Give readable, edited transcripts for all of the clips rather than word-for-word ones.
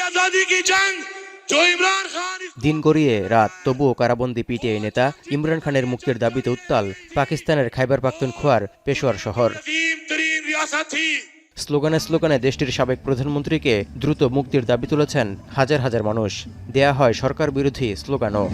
आजादी की जंग जो इमरान खान দিন গড়িয়ে রাত, তবুও কারাবন্দী পিটিআই নেতা ইমরান খানের মুক্তির দাবিতে উত্তাল পাকিস্তানের খাইবার পাখতুনখোয়ার পেশোয়ার শহর। अजीम तरीन रियासत थी। স্লোগানে স্লোগানে দেশটির সাবেক প্রধানমন্ত্রীকে দ্রুত মুক্তির দাবি তুলেছেন হাজার হাজার মানুষ। দেয়া হয় সরকার বিরোধী স্লোগানও।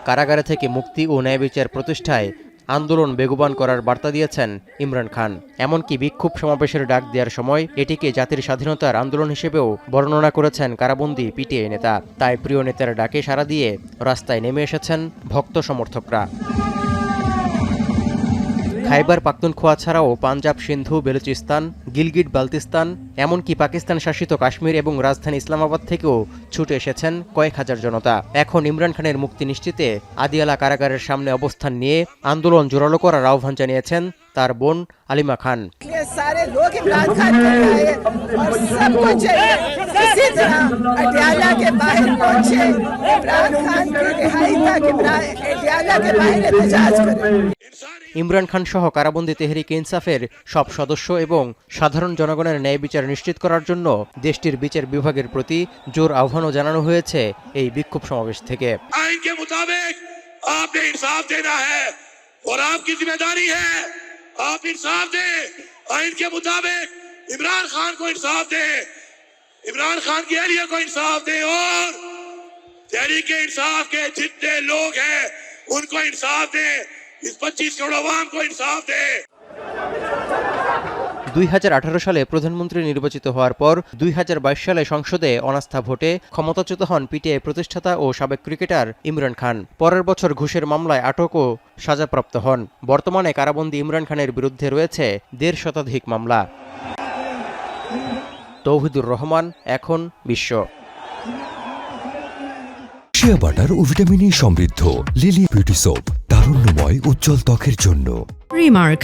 কারাগারে থেকে মুক্তি ও ন্যায় বিচার প্রতিষ্ঠায় আন্দোলন বেগবান করার বার্তা দিয়েছেন ইমরান খান। এমনকি বিক্ষোভ সমাবেশের ডাক দেওয়ার সময় এটিকে জাতির স্বাধীনতার আন্দোলন হিসেবেও বর্ণনা করেছেন কারাবন্দী পিটিআই নেতা। তাই প্রিয় নেতার ডাকে সাড়া দিয়ে রাস্তায় নেমে এসেছেন ভক্ত সমর্থকরা। খাইবার পাখতুনখোয়া ছাড়াও পাঞ্জাব, সিন্ধু, বেলুচিস্তান, গিলগিট বালতিস্তান, এমনকি পাকিস্তান শাসিত কাশ্মীর এবং রাজধানী ইসলামাবাদ থেকেও ছুটে এসেছেন কয়েক হাজার জনতা। এখন ইমরান খানের মুক্তি নিশ্চিতে আদিয়ালা কারাগারের সামনে অবস্থান নিয়ে আন্দোলন জোরালো করার আহ্বান জানিয়েছেন তার বোন আলিমা খান। ইমরান খান সহ কারাবন্দী তেহরিকে ইনসাফের সব সদস্য এবং সাধারণ জনগণের ন্যায় বিচার নিশ্চিত করার জন্য দেশটির বিচার বিভাগের প্রতি জোর আহ্বানও জানানো হয়েছে এই বিক্ষোভ সমাবেশ থেকে। आइन के मुताबिक आपने इंसाफ देना है और आपकी जिम्मेदारी है आप इंसाफ दें। आइन के मुताबिक इमरान खान को इंसाफ दें, इमरान खान की अहलिया को इंसाफ दें और तहरीक इंसाफ के जितने लोग हैं उनको इंसाफ दें। इस 25 करोड़ आवाम को इंसाफ दें। 2018 সালে প্রধানমন্ত্রী নির্বাচিত হওয়ার পর 2022 সালে সংসদে অনাস্থা ভোটে ক্ষমতাচ্যুত হন পিটিআই প্রতিষ্ঠাতা ও সাবেক ক্রিকেটার ইমরান খান। পরের বছর ঘুষের মামলায় আটক ও সাজাপ্রাপ্ত হন। বর্তমানে কারাবন্দী ইমরান খানের বিরুদ্ধে রয়েছে 1.5 শতাধিক মামলা। তৌহিদুর রহমান, এখন বিশ্ব। শিয়া বাটার ও ভিটামিন ই সমৃদ্ধ লিলি বিউটি সোপ, তারুণ্যময় উজ্জ্বল ত্বকের জন্য। রিমার্ক,